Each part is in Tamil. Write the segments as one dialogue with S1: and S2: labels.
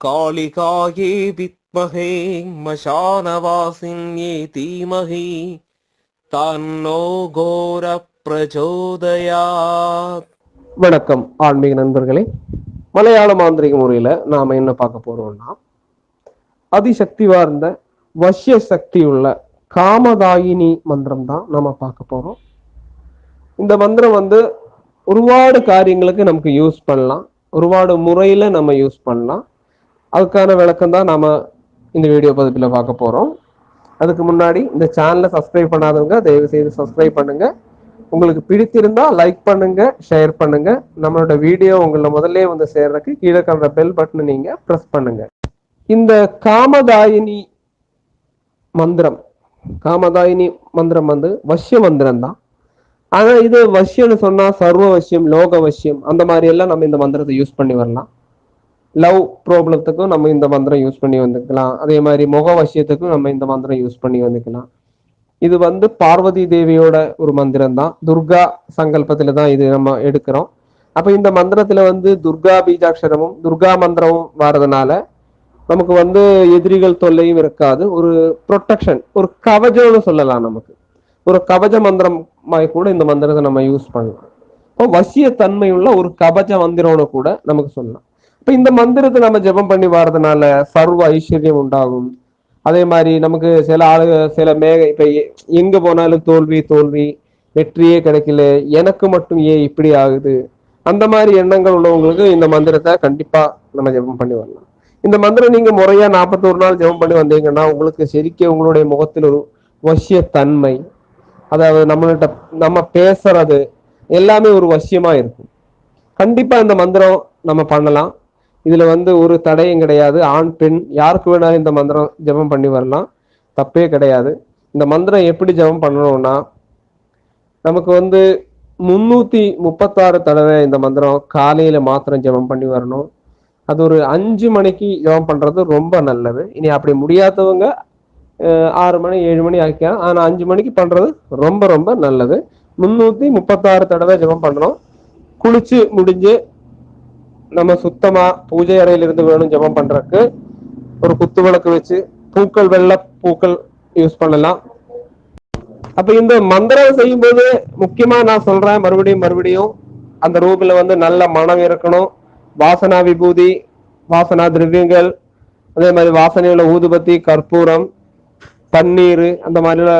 S1: காளிகாயே வித்மஹே மசானவாசின்யே தீமஹி தன்னோ கோர பிரச்சோதயாத்.
S2: வணக்கம் ஆன்மீக நண்பர்களே. மலையாள மாந்திரிக முறையில நாம என்ன பார்க்க போறோம்னா, அதிசக்தி வார்ந்த வசிய சக்தி உள்ள காமதாயினி மந்திரம் தான் நம்ம பார்க்க போறோம். இந்த மந்திரம் ஒருபாடு காரியங்களுக்கு நமக்கு யூஸ் பண்ணலாம், ஒருபாடு முறையில நம்ம யூஸ் பண்ணலாம். அதுக்கான விளக்கம் தான் நாம இந்த வீடியோ பதிவில் பார்க்க போறோம். அதுக்கு முன்னாடி இந்த சேனலை சப்ஸ்கிரைப் பண்ணாதவங்க தயவு செய்து சப்ஸ்கிரைப் பண்ணுங்க. உங்களுக்கு பிடித்திருந்தா லைக் பண்ணுங்க, ஷேர் பண்ணுங்க. நம்மளோட வீடியோ உங்களை முதல்ல சேர்றதுக்கு கீழே காண்ற பெல் பட்டனை நீங்க பிரஸ் பண்ணுங்க. இந்த காமதாயினி மந்திரம் வசிய மந்திரம் தான். ஆனா இது வசியம்னு சொன்னா சர்வ வசியம், லோக வசியம், அந்த மாதிரி எல்லாம் நம்ம இந்த மந்திரத்தை யூஸ் பண்ணி வரலாம். லவ் ப்ராப்ளத்துக்கும் நம்ம இந்த மந்திரம் யூஸ் பண்ணி வந்துக்கலாம். அதே மாதிரி முக வசியத்துக்கும் நம்ம இந்த மந்திரம் யூஸ் பண்ணி வந்துக்கலாம். இது பார்வதி தேவியோட ஒரு மந்திரம் தான். துர்கா சங்கல்பத்துல தான் இது நம்ம எடுக்கிறோம். அப்ப இந்த மந்திரத்துல துர்கா பீஜாட்சரமும் துர்கா மந்திரமும் வர்றதுனால நமக்கு எதிரிகள் தொல்லையும் இருக்காது. ஒரு ப்ரொடெக்ஷன், ஒரு கவஜம்னு சொல்லலாம். நமக்கு ஒரு கவஜ மந்திரம் கூட இந்த மந்திரத்தை நம்ம யூஸ் பண்ணலாம். இப்போ வசிய தன்மை உள்ள ஒரு கவஜ மந்திரம்னு கூட நமக்கு சொல்லலாம். இப்ப இந்த மந்திரத்தை நம்ம ஜெபம் பண்ணி வர்றதுனால சர்வ ஐஸ்வர்யம் உண்டாகும். அதே மாதிரி நமக்கு சில சில இப்ப எங்க போனாலும் தோல்வி தோல்வி, வெற்றியே கிடைக்கல, எனக்கு மட்டும் ஏன் இப்படி ஆகுது, அந்த மாதிரி எண்ணங்கள் உள்ளவங்களுக்கு இந்த மந்திரத்தை கண்டிப்பா நம்ம ஜெபம் பண்ணி வரலாம். இந்த மந்திரம் நீங்க முறையா 41 நாள் ஜெபம் பண்ணி வந்தீங்கன்னா உங்களுக்கு சரிக்க உங்களுடைய முகத்தில் ஒரு வசிய தன்மை, அதாவது நம்ம பேசுறது எல்லாமே ஒரு வசியமா இருக்கும். கண்டிப்பா இந்த மந்திரம் நம்ம பண்ணலாம். இதுல ஒரு தடையும் கிடையாது. ஆண் பெண் யாருக்கு வேணாலும் இந்த மந்திரம் ஜெபம் பண்ணி வரலாம், தப்பே கிடையாது. இந்த மந்திரம் எப்படி ஜெபம் பண்ணணும்னா, நமக்கு 336 தடவை இந்த மந்திரம் காலையில மாத்திரம் ஜெபம் பண்ணி வரணும். அது ஒரு 5 மணிக்கு ஜெபம் பண்றது ரொம்ப நல்லது. இனி அப்படி முடியாதவங்க 6 மணி 7 மணி ஆக்கலாம். ஆனா 5 மணிக்கு பண்றது ரொம்ப ரொம்ப நல்லது. 336 தடவை ஜெபம் பண்ணணும். குளிச்சு முடிஞ்சு நம்ம சுத்தமா பூஜை அறையில இருந்து வேணும் ஜெபம் பண்றதுக்கு. ஒரு குத்து விளக்கு வச்சு பூக்கள், வெள்ளை பூக்கள் யூஸ் பண்ணலாம். அப்ப இந்த மந்திரம் செய்யும் போது முக்கியமா நான் சொல்றேன், மறுபடியும் அந்த ரூபில நல்ல மனம் இருக்கணும். வாசனா விபூதி, வாசனா திரவியங்கள், அதே மாதிரி வாசனையுள்ள ஊதுபத்தி, கற்பூரம், பன்னீர், அந்த மாதிரி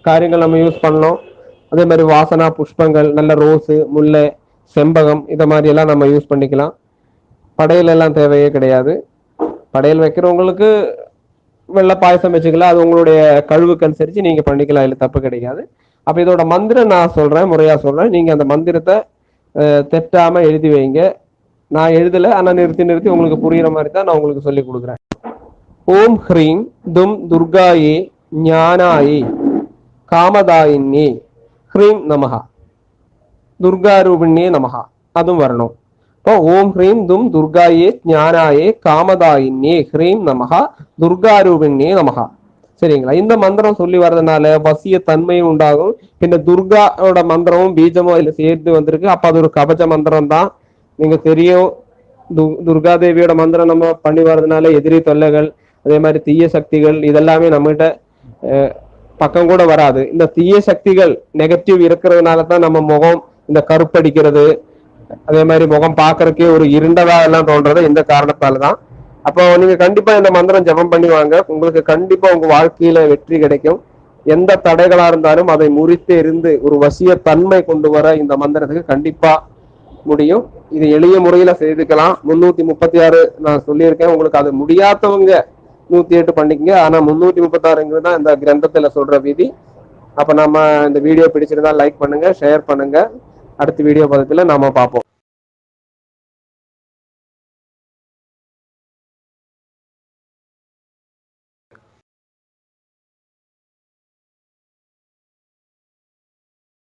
S2: காரியங்கள் நம்ம யூஸ் பண்ணணும். அதே மாதிரி வாசனா புஷ்பங்கள், நல்ல ரோஸு, முல்லை, செம்பகம், இதை மாதிரி எல்லாம் நம்ம யூஸ் பண்ணிக்கலாம். படையல் எல்லாம் தேவையே கிடையாது. படையல் வைக்கிறவங்களுக்கு வெள்ளை பாயசம் வச்சுக்கலாம். அது உங்களுடைய கழுவுக்கு அனுசரிச்சு நீங்க பண்ணிக்கலாம், இல்லை தப்பு கிடையாது. அப்ப இதோட மந்திரம் நான் சொல்றேன், முறையா சொல்றேன். நீங்க அந்த மந்திரத்தை தெட்டாம எழுதி வைங்க. நான் எழுதல, ஆனா நிறுத்தி உங்களுக்கு புரியுற மாதிரி தான் நான் உங்களுக்கு சொல்லி கொடுக்குறேன். ஓம் ஹ்ரீம் தும் துர்காயே ஞானாயே காமதாயின்யே ஹ்ரீம் நமஹா துர்கா ரூபிணியே நமஹா, அதுவும் வரணும். இப்போ ஓம் ஹ்ரீம் தும் துர்காயே ஞானாயே காமதாயின்யே ஹ்ரீம் நமஹா துர்கா ரூபிணியே நமஹா. சரிங்களா? இந்த மந்திரம் சொல்லி வர்றதுனால வசிய தன்மையும் உண்டாகும். பின்ன துர்காவோட மந்திரமும் பீஜமும் அதுல சேர்த்து வந்திருக்கு. அப்ப அது ஒரு கவச்ச மந்திரம் தான். நீங்க தெரியும், துர்கா தேவியோட மந்திரம் நம்ம பண்ணி வர்றதுனால எதிரி தொல்லைகள், அதே மாதிரி தீய சக்திகள் இதெல்லாமே நம்மகிட்ட பக்கம் கூட வராது. இந்த தீய சக்திகள் நெகட்டிவ் இருக்கிறதுனால தான் நம்ம முகம் இந்த கருப்படிக்கிறது, அதே மாதிரி முகம் பார்க்கறதுக்கே ஒரு இருண்டதா எல்லாம் தோன்றது இந்த காரணத்தால தான். அப்போ நீங்க கண்டிப்பா இந்த மந்திரம் ஜெபம் பண்ணி வாங்க. உங்களுக்கு கண்டிப்பா உங்க வாழ்க்கையில வெற்றி கிடைக்கும். எந்த தடைகளா இருந்தாலும் அதை முறித்து இருந்து ஒரு வசிய தன்மை கொண்டு வர இந்த மந்திரத்துக்கு கண்டிப்பா முடியும். இது எளிய முறையில செய்துக்கலாம். 336 நான் சொல்லியிருக்கேன். உங்களுக்கு அது முடியாதவங்க 108 பண்ணிக்கங்க. ஆனா 336 தான் இந்த கிரந்தத்துல சொல்ற விதி. அப்ப நம்ம இந்த வீடியோ பிடிச்சிருந்தா லைக் பண்ணுங்க, ஷேர் பண்ணுங்க. அடுத்த வீடியோ பதத்துல நாம பார்ப்போம்.